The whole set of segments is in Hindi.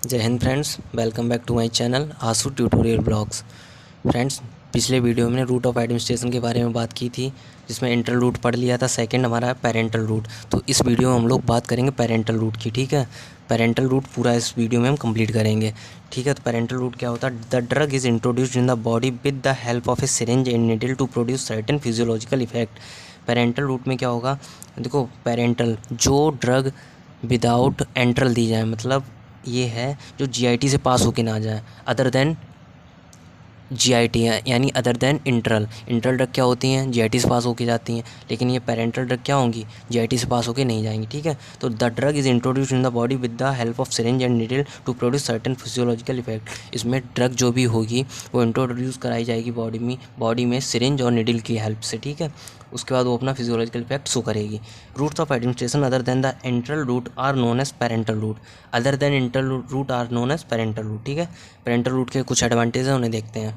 जय हिंद friends, welcome back to my channel Aasu tutorial blogs. Friends, पिछले वीडियो में रूट ऑफ एडमिनिस्ट्रेशन के बारे में बात की थी, जिसमें इंटरल रूट पढ़ लिया था। सेकंड हमारा है पेरेंटल रूट। तो इस वीडियो में हम लोग बात करेंगे पेरेंटल रूट की। ठीक है, पेरेंटल रूट पूरा इस वीडियो में हम कंप्लीट करेंगे। ठीक है, तो पेरेंटल रूट क्या होता है? The drug is introduced in the body with the help of a syringe and needle to produce certain physiological effect. Parenteral route में क्या होगा? देखो, पेरेंटल जो ड्रग विदाउट एंट्रल दी जाए, मतलब ये है जो जीआईटी से पास होके ना जाए, अदर देन जीआईटी है, यानी अदर देन इंटरल। इंटरल ड्रग क्या होती हैं? जीआईटी से पास होके जाती हैं, लेकिन ये पेरेंटल ड्रग क्या होंगी? जीआईटी से पास होके नहीं जाएंगी। ठीक है, तो the drug is introduced in the body with the help of syringe and needle to produce certain physiological effect. इसमें ड्रग जो भी होगी वो इंट्रोड्यूस कराई जाएगी बॉडी में सिरिंज और नीडल की हेल्प से। ठीक है, उसके बाद वो अपना फिजियोलॉजिकल इफेक्ट शो करेगी। Routes of administration other than the enteral route are known as parenteral route. Other than enteral route are known as parenteral route. ठीक है, पेरेंटल रूट के कुछ एडवांटेज हैं, उन्हें देखते हैं।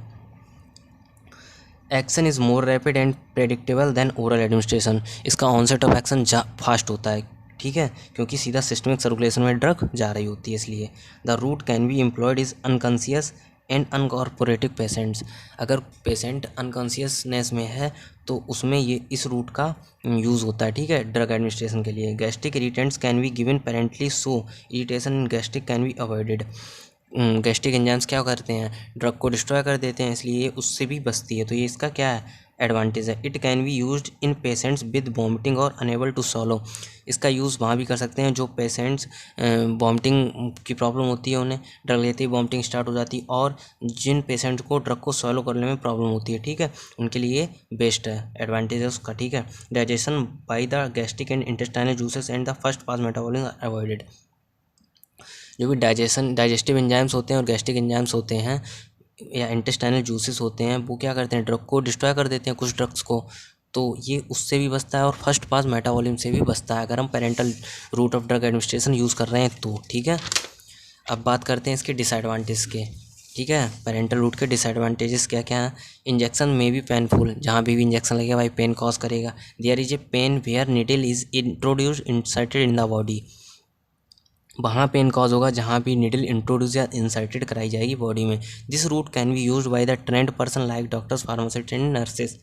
Action is more rapid and predictable than oral administration. इसका ऑनसेट ऑफ एक्शन फास्ट होता है। ठीक है, क्योंकि सीधा सिस्टमिक सर्कुलेशन में ड्रग जा रही होती है, इसलिए the route can be employed is unconscious and uncorporative patients. अगर पेशेंट अनकॉन्शियसनेस में है तो उसमें ये इस रूट का यूज़ होता है। ठीक है, ड्रग एडमिनिस्ट्रेशन के लिए। Gastric irritants can be given parenterally, so irritation in gastric can be avoided. Gastric enzymes क्या करते हैं? ड्रग को डिस्ट्रॉय कर देते हैं, इसलिए ये उससे भी बचती है। तो ये इसका क्या है? एडवांटेज है। It can be used in patients with vomiting और अनेबल टू सॉलो। इसका यूज़ वहाँ भी कर सकते हैं जो पेशेंट्स वॉमिटिंग की प्रॉब्लम होती है, उन्हें ड्रग लेते ही वॉमिटिंग स्टार्ट हो जाती है, और जिन पेशेंट्स को ड्रग को सॉलो करने में प्रॉब्लम होती है, ठीक है, उनके लिए बेस्ट है, एडवांटेज है उसका। ठीक है, digestion by the gastric and intestinal juices and the first pass metabolism are avoided. जो भी डाइजेस्टिव एंजाइम्स होते हैं और गैस्ट्रिक एंजाइम्स होते हैं या इंटेस्टाइनल जूसेस होते हैं, वो क्या करते हैं? ड्रग को डिस्ट्रॉय कर देते हैं, कुछ ड्रग्स को। तो ये उससे भी बचता है और फर्स्ट पास मेटाबॉलिज्म से भी बचता है, अगर हम parenteral route of drug administration use कर रहे हैं तो। ठीक है, अब बात करते हैं इसके डिसएडवांटेज के। ठीक है, पेरेंटल रूट के डिसएडवांटेजेस क्या क्या हैं? इंजेक्शन में भी पेनफुल, जहाँ भी इंजेक्शन लगेगा भाई पेन कॉज करेगा। There is a pain where needle is introduced inserted in the body. वहाँ पेन कॉज होगा जहाँ भी निडल इंट्रोड्यूस या इंसर्टेड कराई जाएगी बॉडी में। This route can be use by the trained person like doctors, pharmacist and nurses.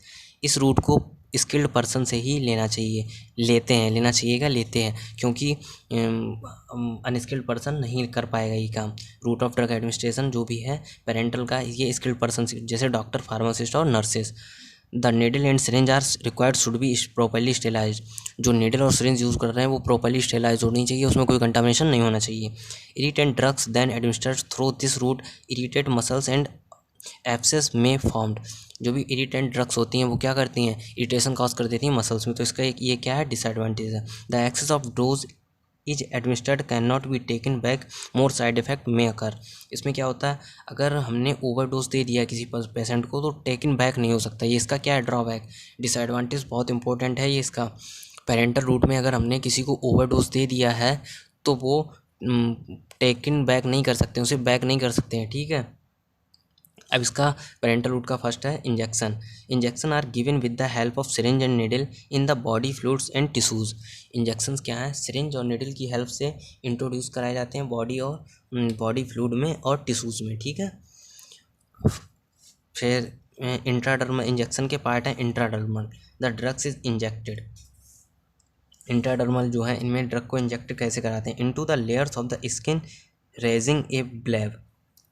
इस रूट को स्किल्ड पर्सन से ही लेना चाहिए, लेना चाहिएगा, लेते हैं, क्योंकि अनस्किल्ड पर्सन नहीं कर पाएगा ये काम। रूट ऑफ ड्रग एडमिनिस्ट्रेशन जो भी है पेरेंटल का, ये स्किल्ड पर्सन जैसे डॉक्टर, फार्मासिस्ट और nurses. The needle and syringe are required should be properly sterilise. जो नीडल और सिरिंज यूज़ कर रहे हैं वो प्रॉपरली स्टेलाइज होनी चाहिए, उसमें कोई कंटामिनेशन नहीं होना चाहिए। Irritant drugs then administered through this route irritate muscles and abscess में फॉर्म्ड। जो भी इरिटेंट ड्रग्स होती हैं वो क्या करती हैं? इरिटेशन कॉज कर देती हैं मसल्स में, तो इसका एक ये क्या है? डिसएडवांटेज है। The excess of dose is administered can not be taken back, more side effect may occur. इसमें क्या होता है? अगर हमने ओवरडोज दे दिया किसी पेशेंट को तो टेकन बैक नहीं हो सकता, ये इसका क्या है? ड्रॉबैक, डिसएडवांटेज बहुत इंपॉर्टेंट है ये इसका। पेरेंटल रूट में अगर हमने किसी को ओवरडोज दे दिया है तो वो टेकन बैक नहीं कर सकते, उसे बैक नहीं कर सकते हैं। ठीक है, अब इसका पेरेंटल रूट का फर्स्ट है injection. Injection are given with the help of syringe and needle in the body fluids and tissues. Injections क्या है? सिरिंज और निडल की हेल्प से इंट्रोड्यूस कराए जाते हैं बॉडी फ्लूइड में और टिश्यूज़ में। ठीक है, फिर इंट्राडर्मल इंजेक्शन के पार्ट हैं। Intradermal, the drugs is injected. Intradermal जो है, इनमें ड्रग को इंजेक्ट कैसे कराते हैं? Into the layers of the skin raising a bleb.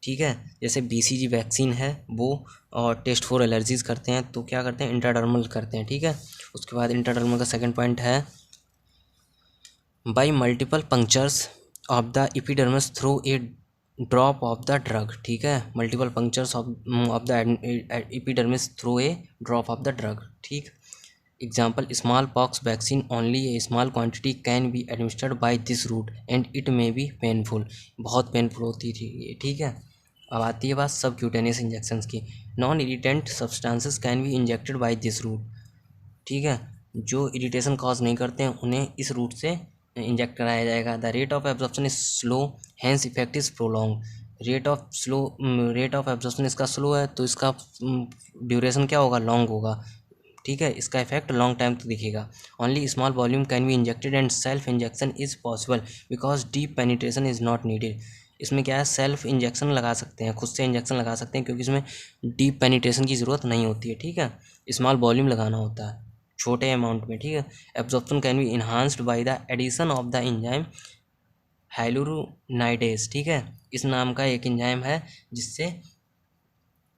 ठीक है, जैसे बीसीजी वैक्सीन है वो, और टेस्ट फॉर एलर्जीज़ करते हैं तो क्या करते हैं? इंट्राडर्मल करते हैं। ठीक है, उसके बाद इंट्राडर्मल का सेकंड पॉइंट है by multiple punctures of the epidermis through a drop of the drug. ठीक है, multiple punctures of the epidermis through a drop of the drug. ठीक, example small pox vaccine only a small quantity can be administered by this route and it may be painful. बहुत पेनफुल होती थी ये। ठीक है, अब आती है बात सब क्यूटेनियस इंजेक्शंस की। Non irritant substances can be injected by this route. ठीक है, जो इरिटेशन कॉज नहीं करते हैं उन्हें इस रूट से इंजेक्ट कराया जाएगा। The rate of absorption is slow, hence effect is prolong. Rate of absorption इसका स्लो है तो इसका ड्यूरेशन क्या होगा? लॉन्ग होगा। ठीक है, इसका इफेक्ट लॉन्ग टाइम तक दिखेगा। Only small volume can be injected and self injection is possible because deep penetration is not needed. इसमें क्या है, सेल्फ इंजेक्शन लगा सकते हैं, खुद से इंजेक्शन लगा सकते हैं, क्योंकि इसमें डीप पेनिट्रेशन की ज़रूरत नहीं होती है, ठीक है। स्मॉल वॉल्यूम लगाना होता है, छोटे अमाउंट में, ठीक है। Absorption can be enhanced by the addition of the enzyme hyaluronidase, ठीक है। इस नाम का एक एंजाइम है जिससे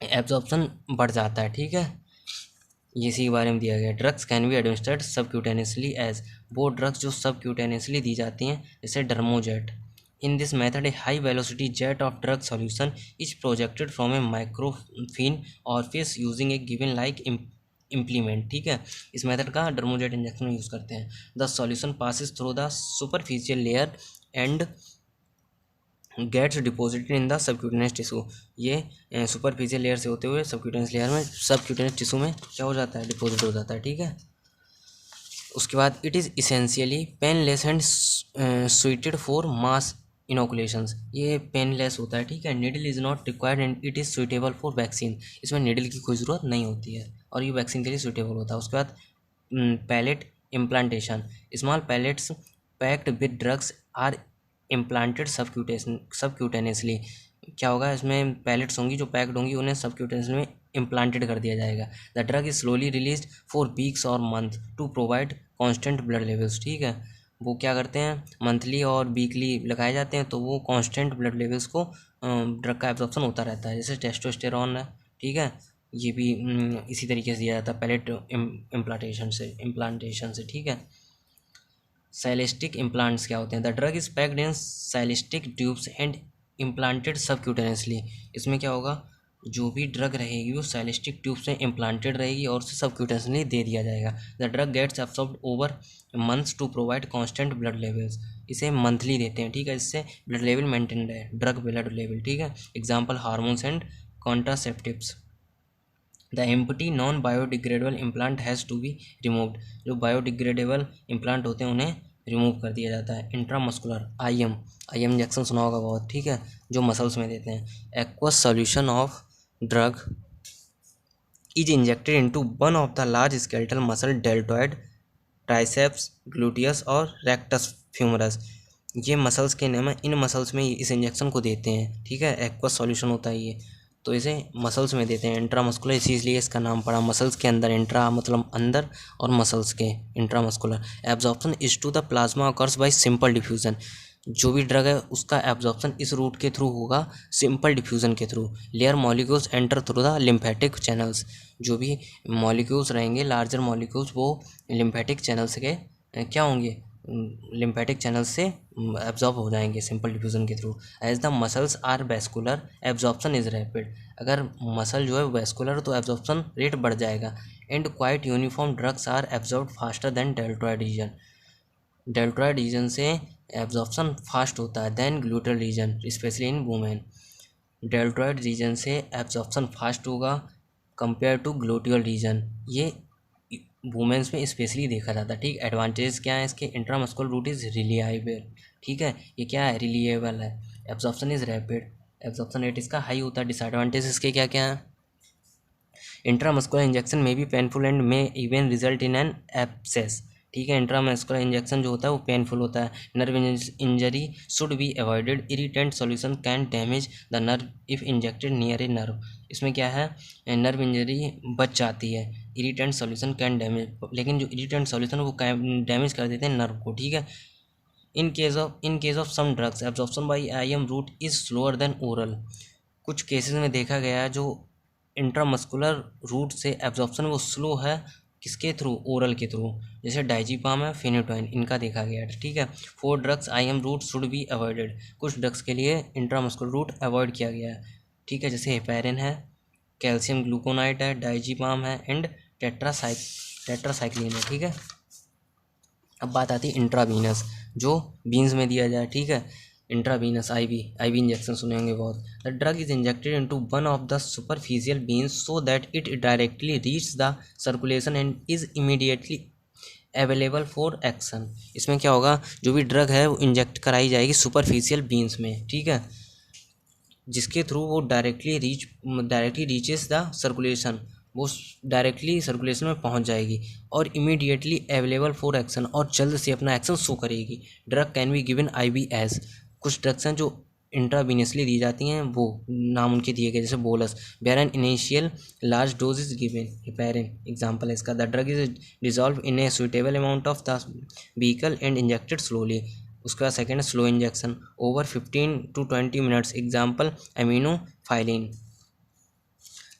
एब्जॉर्प्शन बढ़ जाता है, ठीक है। ये इसी के बारे में दिया गया। Drugs can be administered subcutaneously as, वो ड्रग्स जो सबक्यूटेनियसली दी जाती हैं, जैसे dermojet. In this method a high velocity jet of drug solution is projected from a microfine orifice using a gun like implement, ठीक है। इस मेथड का डर्मोजेट इंजेक्शन यूज़ करते हैं। The solution passes through the superficial layer and gets deposited in the subcutaneous tissue. ये सुपरफिशियल लेयर से होते हुए सबक्यूटेनियस लेयर में, सबक्यूटेनियस टिश्यू में क्या हो जाता है, डिपॉजिट हो जाता है, ठीक है। उसके बाद it is essentially painless and suited for mass inoculations. ये पेनलेस होता है, ठीक है। Needle is not required and it is suitable for vaccine. इसमें निडल की कोई ज़रूरत नहीं होती है और ये वैक्सीन के लिए सुइटेबल होता है। उसके बाद pellet implantation. Small pellets packed with drugs are implanted subcutaneously. क्या होगा, इसमें पैलेट्स होंगी जो पैक्ड होंगी, उन्हें सबक्यूटेनियस में इम्प्लांटेड कर दिया जाएगा। The drug is slowly release for weeks और month to provide constant blood levels, ठीक है। वो क्या करते हैं, मंथली और वीकली लगाए जाते हैं, तो वो कांस्टेंट ब्लड लेवल्स को ड्रग का एब्जॉर्प्शन होता रहता है, जैसे टेस्टोस्टेरॉन है, ठीक है। ये भी इसी तरीके से दिया जाता है, पैलेट इम्प्लांटेशन से, ठीक है। साइलिस्टिक इम्प्लांट्स क्या होते हैं, the drug is packed in silastic tubes and implanted subcutaneously. इसमें क्या होगा, जो भी ड्रग रहेगी वो साइलिस्टिक ट्यूब से इम्प्लांटेड रहेगी और उसे सबक्यूटेनियसली दे दिया जाएगा। The drug gets absorbed over months to provide constant blood levels. इसे मंथली देते हैं, ठीक है, इससे ब्लड लेवल मेंटेन रहे, ड्रग ब्लड लेवल, ठीक है। Example hormones and contraceptives. The empty non biodegradable implant has to be removed. जो बायोडिग्रेडेबल इम्प्लांट होते हैं उन्हें रिमूव कर दिया जाता है। इंट्रामस्कुलर आईएम इंजेक्शन सुना होगा बहुत, ठीक है, जो मसल्स में देते हैं। Aqueous solution of drug is injected into one of the large skeletal muscle deltoid, triceps, gluteus और रेक्टस फ्यूमरस। ये मसल्स के नाम है, इन मसल्स में इस इंजेक्शन को देते हैं, ठीक है। एक्वस सॉल्यूशन होता है ये, तो इसे मसल्स में देते हैं। इंट्रामस्कुलर इसीलिए इसका नाम पड़ा, मसल्स के अंदर, इंट्रा मतलब अंदर और मसल्स के, intramuscular. Absorption is to the plasma occurs by simple diffusion. जो भी ड्रग है उसका एब्जॉर्प्शन इस रूट के थ्रू होगा, सिंपल डिफ्यूजन के थ्रू। लेयर molecules enter through the lymphatic channels. जो भी मॉलिक्यूल्स रहेंगे, लार्जर मॉलिक्यूल्स, वो लिम्फेटिक चैनल्स के क्या होंगे, लिम्फेटिक चैनल से एब्जॉर्ब हो जाएंगे सिंपल डिफ्यूजन के through. As the muscles are vascular absorption is rapid. अगर मसल जो है वैस्कुलर तो एब्जॉर्प्शन रेट बढ़ जाएगा। And quite uniform drugs are absorb faster than deltoid region. Deltoid region से एब्जॉर्प्शन फास्ट होता है than gluteal region, specially in women. Deltoid region से एब्जॉर्प्शन फास्ट होगा कंपेयर टू ग्लूटियल रीजन। ये वुमेन्स में स्पेशली देखा जाता है, ठीक। एडवांटेज क्या है इसके, इंट्रामस्कुलर रूट इज़ रिलायबल, ठीक है, ये क्या है, रिलायबल है। Absorption is rapid, absorption rate इसका हाई होता है। डिसएडवांटेज इसके क्या क्या है, इंट्रामस्कुलर इंजेक्शन में भी painful and may even result in an abscess, ठीक है। इंट्रामस्कुलर इंजेक्शन जो होता है वो पेनफुल होता है। Nerve injury should be avoided. Irritant solution can damage the nerve if injected near a nerve. इसमें क्या है, नर्व इंजरी बच जाती है। इरिटेंट सॉल्यूशन कैन डैमेज, लेकिन जो इरिटेंट सॉल्यूशन वो डैमेज कर देते हैं नर्व को, ठीक है। In case of some drugs absorption by IM route is slower than oral. कुछ केसेस में देखा गया है जो इंट्रामस्कुलर रूट से एब्जॉर्प्शन वो स्लो है, किसके थ्रू, ओरल के थ्रू, जैसे डाइजीपाम है, फेनिटोइन, इनका देखा गया है, ठीक है। 4 drugs IM route should be avoided. कुछ ड्रग्स के लिए इंट्रामस्कुलर रूट अवॉइड किया गया है, ठीक है, जैसे हेपेरिन है, कैल्शियम ग्लूकोनाइट है, डाइजीपाम है एंड टेट्रासाइक्लिन है, ठीक है। अब बात आती है इंट्रावीनस, जो बीन्स में दिया जाए, ठीक है। इंट्रावीनस आईवी इंजेक्शन सुने होंगे बहुत। The drug is injected into one of the superficial beans so that it directly reach the circulation and is immediately available for action. इसमें क्या होगा, जो भी ड्रग है वो इंजेक्ट कराई जाएगी सुपरफिशियल बीन्स में, ठीक है, जिसके थ्रू वो डायरेक्टली रीचेस द सर्कुलेशन, वो डायरेक्टली सर्कुलेशन में पहुंच जाएगी और इमीडिएटली अवेलेबल फॉर एक्शन, और जल्द से अपना एक्शन शो करेगी। Drug can be given IV as. कुछ ड्रग्स हैं जो इंट्रावीनियसली दी जाती हैं वो नाम उनके दिए गए, जैसे bolus, where an initial large dose is given, heparin example है इसका। The drug is dissolve in a suitable amount of the vehicle and injected slowly. उसका second slow injection over 15 to 20 minutes, example aminophylline,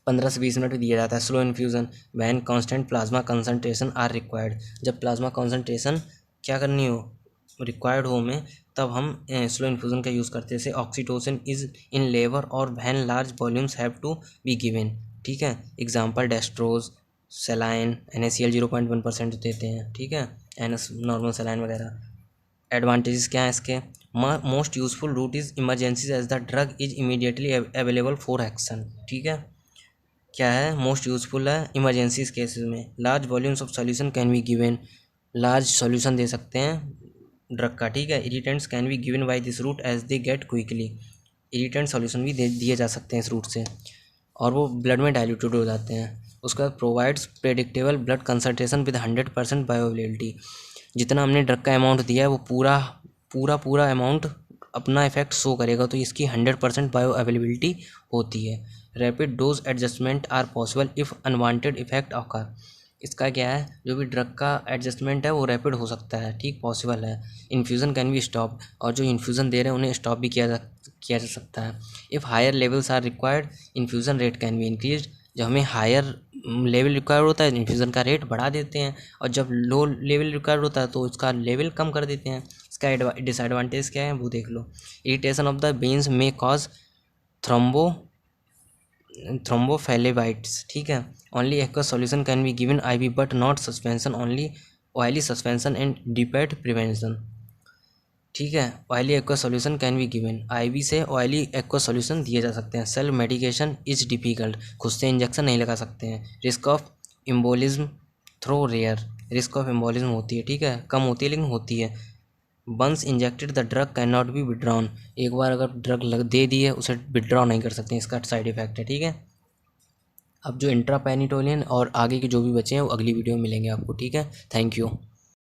15 से 20 मिनट में दिया जाता है। Slow infusion when constant plasma concentration are required, जब प्लाज्मा कंसनट्रेशन क्या करनी हो, रिक्वायर्ड हो में, तब हम स्लो इन्फ्यूज़न का यूज़ करते हैं। जैसे ऑक्सीटोसिन इज इन लेवर और when large volumes have to be given, ठीक है। एग्जाम्पल डेस्ट्रोज, सेलाइन, NaCl 0.1% देते हैं, ठीक है, NS नॉर्मल सेलाइन वगैरह। एडवांटेजेस क्या हैं इसके, most useful route is emergencies as the drug is immediately available for action, ठीक है। क्या है, मोस्ट यूजफुल है इमरजेंसीज केसेस में। Large volumes of solution can be given, large solution दे सकते हैं ड्रग का, ठीक है। Irritants can be given by this route as they get quickly, irritant solution भी दिए जा सकते हैं इस रूट से और वो ब्लड में डाइल्यूटेड हो जाते हैं। उसके बाद provides predictable blood concentration with 100% bioavailability, जितना हमने ड्रग का अमाउंट दिया है वो पूरा अमाउंट अपना इफेक्ट शो करेगा, तो इसकी 100% बायो अवेलेबिलिटी होती है। Rapid dose adjustment are possible if unwanted effect occur, इसका क्या है, जो भी ड्रग का एडजस्टमेंट है वो रैपिड हो सकता है, ठीक, पॉसिबल है। इन्फ्यूज़न कैन बी स्टॉप, और जो इन्फ्यूज़न दे रहे हैं उन्हें स्टॉप भी किया जा सकता है। If higher levels are required infusion rate can be increase, जब हमें हायर लेवल रिक्वायर्ड होता है इन्फ्यूज़न का रेट बढ़ा देते हैं, और जब लो लेवल रिक्वायर्ड होता है तो उसका लेवल कम कर देते हैं। इसका डिसएडवांटेज क्या है वो देख लो। इरिटेशन ऑफ द वेन्स में कॉज थ्रोम्बोफेलेबाइट्स, ठीक है। Only aqueous solution can be given IV but not suspension, only oily suspension and debit prevention, ठीक है। Oily aqueous solution can be given, IV से ऑयली एक्वस सॉल्यूशन दिए जा सकते हैं। सेल्फ मेडिकेशन इज डिफिकल्ट, खुद से इंजेक्शन नहीं लगा सकते हैं। Risk of embolism though rare, risk of embolism होती है, ठीक है, कम होती है लेकिन होती है। Once injected the drug can not be withdrawn, एक बार अगर ड्रग दे दी है उसे विड्रॉ नहीं कर सकते, इसका साइड इफेक्ट है, ठीक है। अब जो इंट्रापेनिटोलियन और आगे के जो भी बचे हैं वो अगली वीडियो में मिलेंगे आपको, ठीक है। Thank you.